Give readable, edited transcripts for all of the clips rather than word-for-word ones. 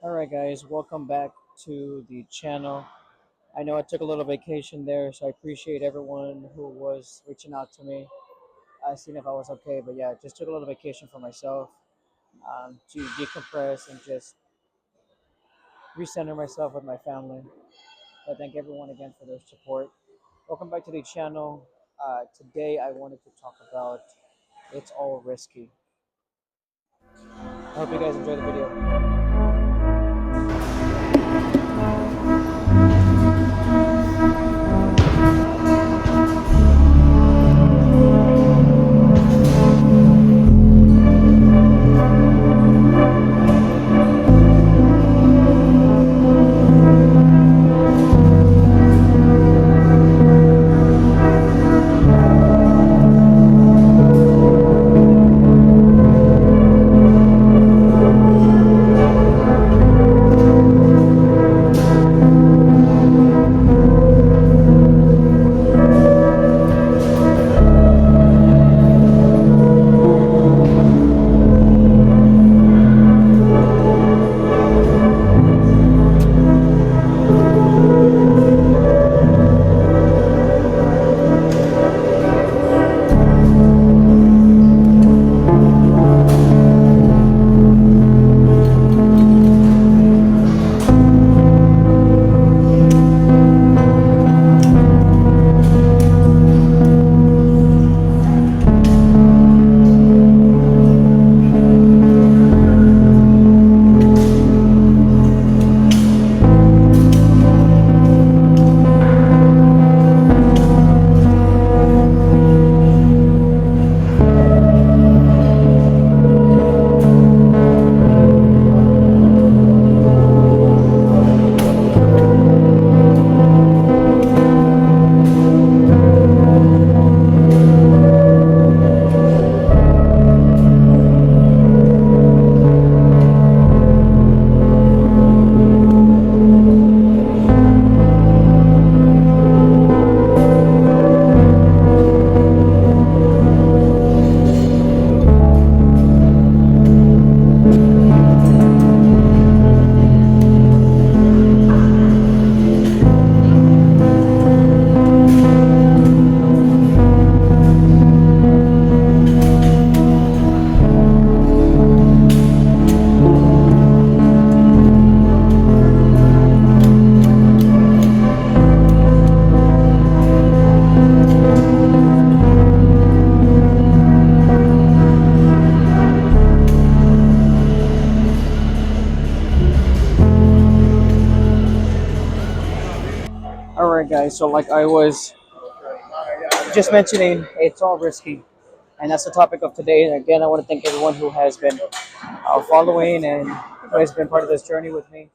Alright guys, welcome back to the channel. I know I took a little vacation there, so I appreciate everyone who was reaching out to me, asking if I was okay. But yeah, just took a little vacation for myself to decompress and just recenter myself with my family. But thank everyone again for their support. Welcome back to the channel. Today I wanted to talk about It's All Risky. I hope you guys enjoy the video. Alright guys, so like I was just mentioning, it's all risky. And that's the topic of today. And again, I want to thank everyone who has been following and who has been part of this journey with me.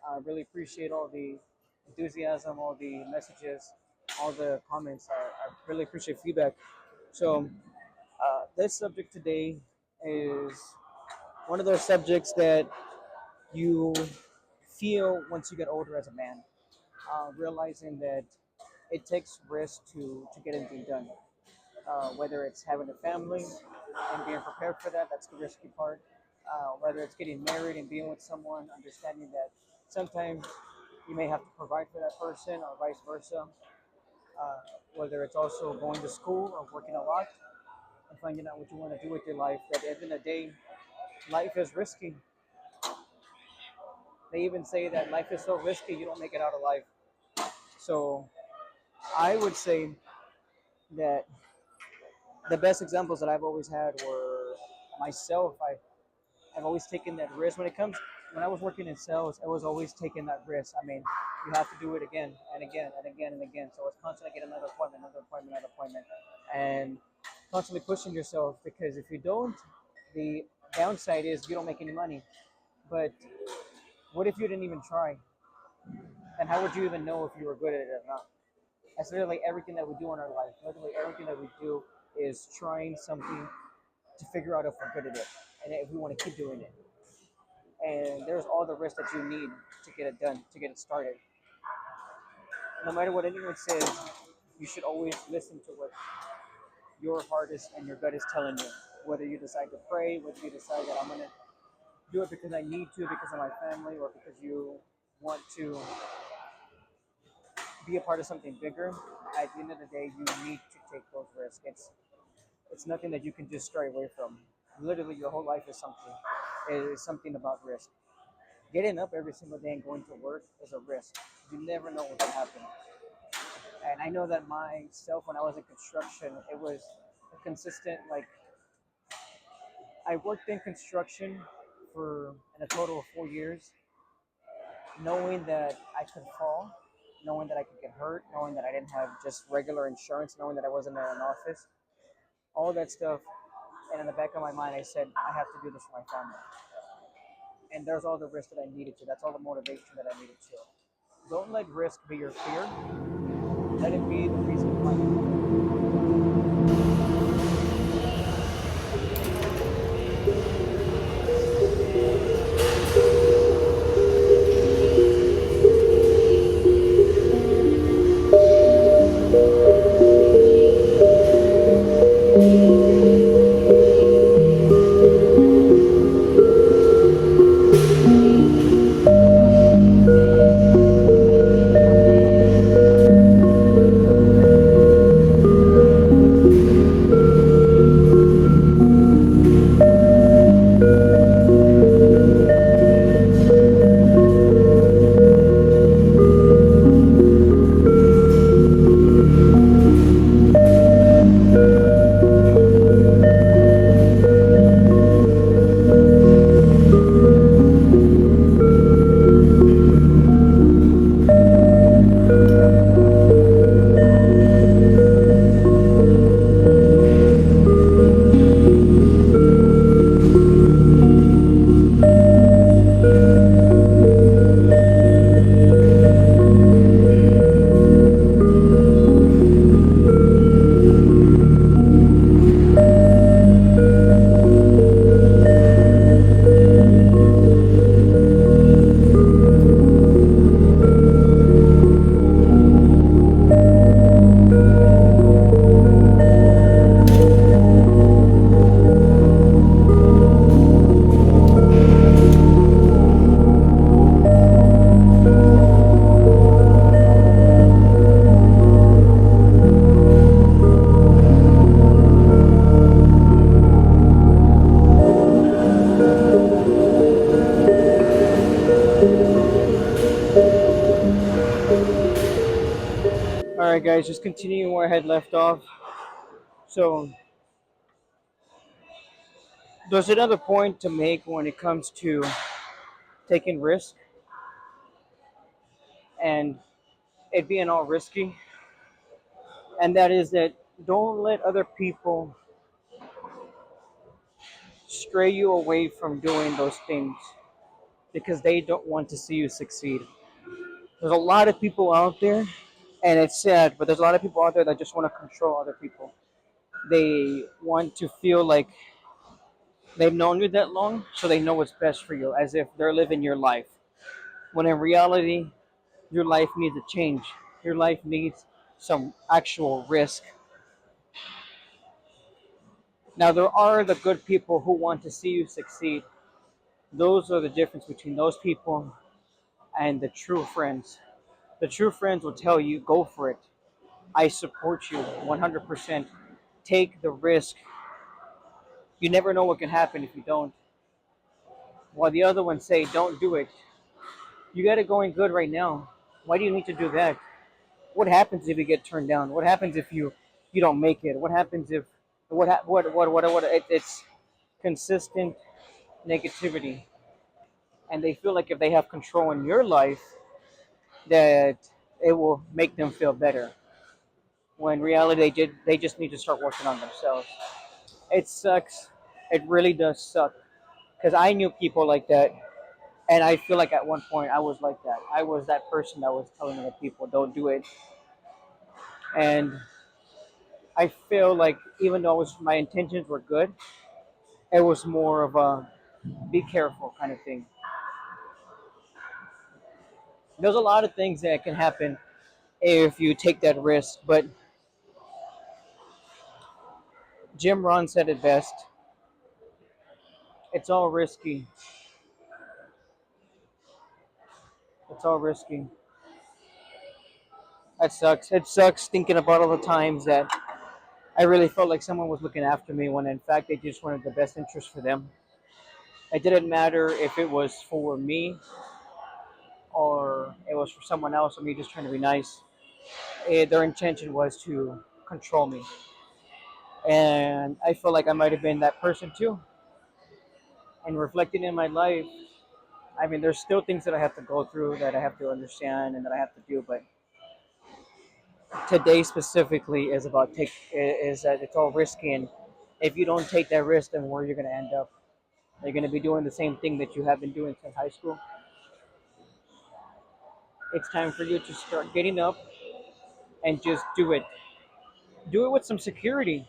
I really appreciate all the enthusiasm, all the messages, all the comments. I really appreciate feedback. So, this subject today is one of those subjects that you feel once you get older as a man, realizing that it takes risk to get anything done. Whether it's having a family and being prepared for that, that's the risky part. Whether it's getting married and being with someone, understanding that sometimes you may have to provide for that person or vice versa. Whether it's also going to school or working a lot and finding out what you want to do with your life. That at the end of the day, life is risky. They even say that life is so risky you don't make it out alive. So I would say that the best examples that I've always had were myself. I've always taken that risk when I was working in sales. I was always taking that risk. I mean, you have to do it again and again and again and again. So it's constantly get another appointment, and constantly pushing yourself because if you don't, the downside is you don't make any money. But what if you didn't even try? And how would you even know if you were good at it or not? That's literally everything that we do in our life. Literally everything that we do is trying something to figure out if we're good at it and if we want to keep doing it. And there's all the risks that you need to get it done, to get it started. No matter what anyone says, you should always listen to what your heart is and your gut is telling you. Whether you decide to pray, whether you decide that I'm gonna do it because I need to, because of my family, or because you want to be a part of something bigger. At the end of the day, you need to take those risks. It's nothing that you can just stray away from. Literally, your whole life is something. It is something about risk. Getting up every single day and going to work is a risk. You never know what can happen. And I know that myself, when I was in construction, it was a consistent, like, I worked in construction for in a total of 4 years, knowing that I could fall, knowing that I could get hurt, knowing that I didn't have just regular insurance, knowing that I wasn't in an office, all that stuff. And in the back of my mind, I said, I have to do this for my family. And there's all the risk that I needed to. That's all the motivation that I needed to. Don't let risk be your fear. Let it be the reason why you All right, guys, just continuing where I had left off. So, there's another point to make when it comes to taking risk and it being all risky, and that is that don't let other people stray you away from doing those things because they don't want to see you succeed. There's a lot of people out there, and it's sad, but there's a lot of people out there that just want to control other people. They want to feel like they've known you that long, so they know what's best for you, as if they're living your life. When in reality, your life needs a change. Your life needs some actual risk. Now, there are the good people who want to see you succeed. Those are the difference between those people and the true friends. The true friends will tell you, go for it. I support you 100%. Take the risk. You never know what can happen if you don't. While the other ones say, don't do it. You got it going good right now. Why do you need to do that? What happens if you get turned down? What happens if you don't make it? What happens if what it's consistent negativity, and they feel like if they have control in your life that it will make them feel better. When in reality they just need to start working on themselves. It sucks. It really does suck because I knew people like that, and I feel like at one point I was like that. I was that person that was telling other people don't do it, and I feel like even though my intentions were good, it was more of a be careful kind of thing. There's a lot of things that can happen if you take that risk, but Jim Rohn said it best. It's all risky. It's all risky. That sucks. It sucks thinking about all the times that I really felt like someone was looking after me when in fact they just wanted the best interest for them. It didn't matter if it was for me or it was for someone else or me just trying to be nice. Their intention was to control me. And I feel like I might have been that person too. And reflecting in my life, I mean, there's still things that I have to go through that I have to understand and that I have to do. But today specifically is about take is that it's all risky, and if you don't take that risk, then where you're going to end up? You're going to be doing the same thing that you have been doing since high school. It's time for you to start getting up and just do it. Do it with some security.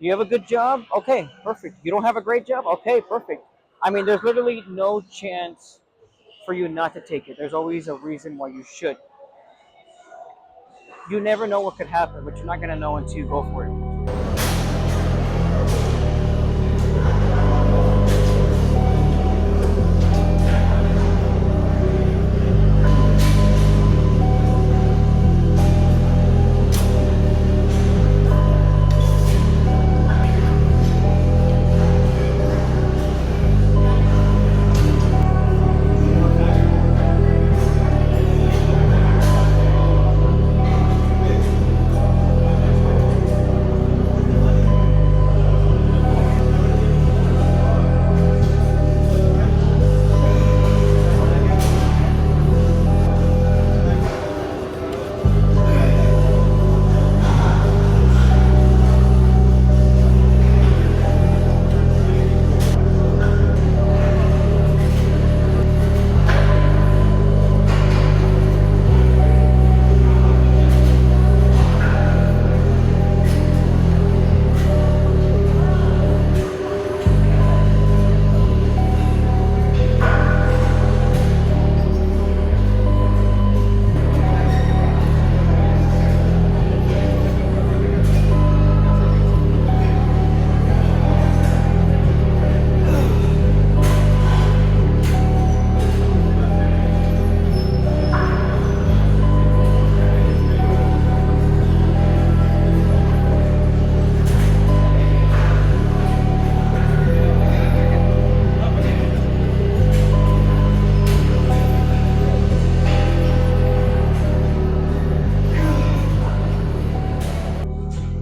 You have a good job? Okay, perfect. You don't have a great job? Okay, perfect. I mean, there's literally no chance for you not to take it. There's always a reason why you should. You never know what could happen, but you're not going to know until you go for it.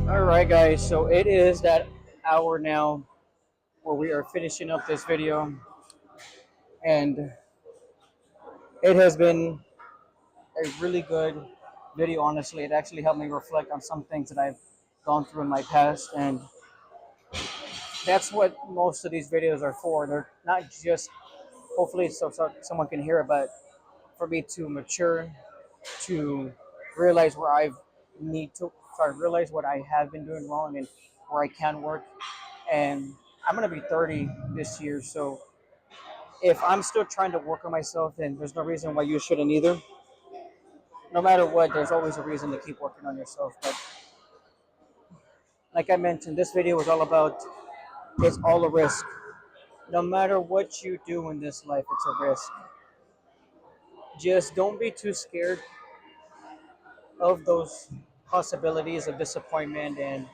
All right, guys. So it is that hour now where we are finishing up this video, and it has been a really good video. Honestly, it actually helped me reflect on some things that I've gone through in my past, and that's what most of these videos are for. They're not just hopefully so someone can hear it, but for me to mature, to realize where I've need to sorry realize what I have been doing wrong and where I can work. And I'm gonna be 30 this year, so if I'm still trying to work on myself, then there's no reason why you shouldn't either. No matter what, there's always a reason to keep working on yourself. But like I mentioned, this video was all about it's all a risk. No matter what you do in this life, it's a risk. Just don't be too scared of those possibilities of disappointment and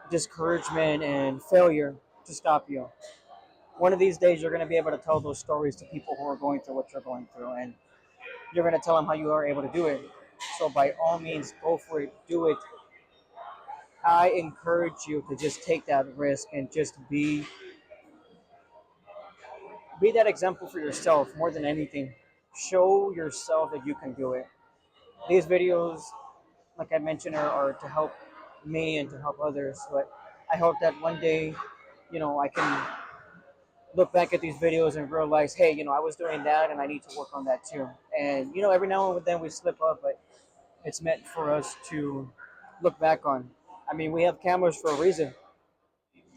discouragement and failure to stop you. One of these days, you're going to be able to tell those stories to people who are going through what you're going through, and you're going to tell them how you are able to do it. So, by all means, go for it, do it. I encourage you to just take that risk and just be that example for yourself more than anything. Show yourself that you can do it. These videos, like I mentioned, are to help me and to help others. But I hope that one day, I can look back at these videos and realize, hey, I was doing that and I need to work on that too. And, every now and then we slip up, but it's meant for us to look back on. I mean, we have cameras for a reason.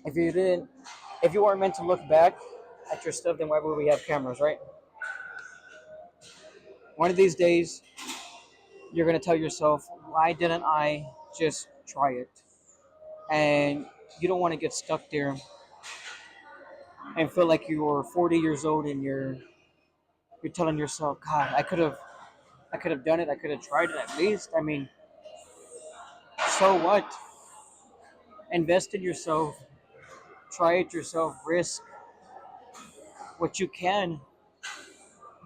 If you didn't, if you weren't meant to look back at your stuff, then why would we have cameras, right? One of these days, you're going to tell yourself, why didn't I just try it? And you don't want to get stuck there and feel like you're 40 years old and you're You're telling yourself, God, I could have done it. I could have tried it at least. I mean, so what? Invest in yourself. Try it yourself. Risk what you can.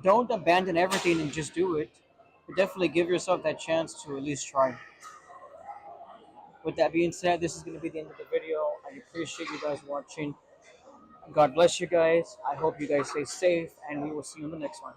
Don't abandon everything and just do it. But definitely give yourself that chance to at least try. With that being said, this is going to be the end of the video. I appreciate you guys watching. God bless you guys. I hope you guys stay safe, and we will see you in the next one.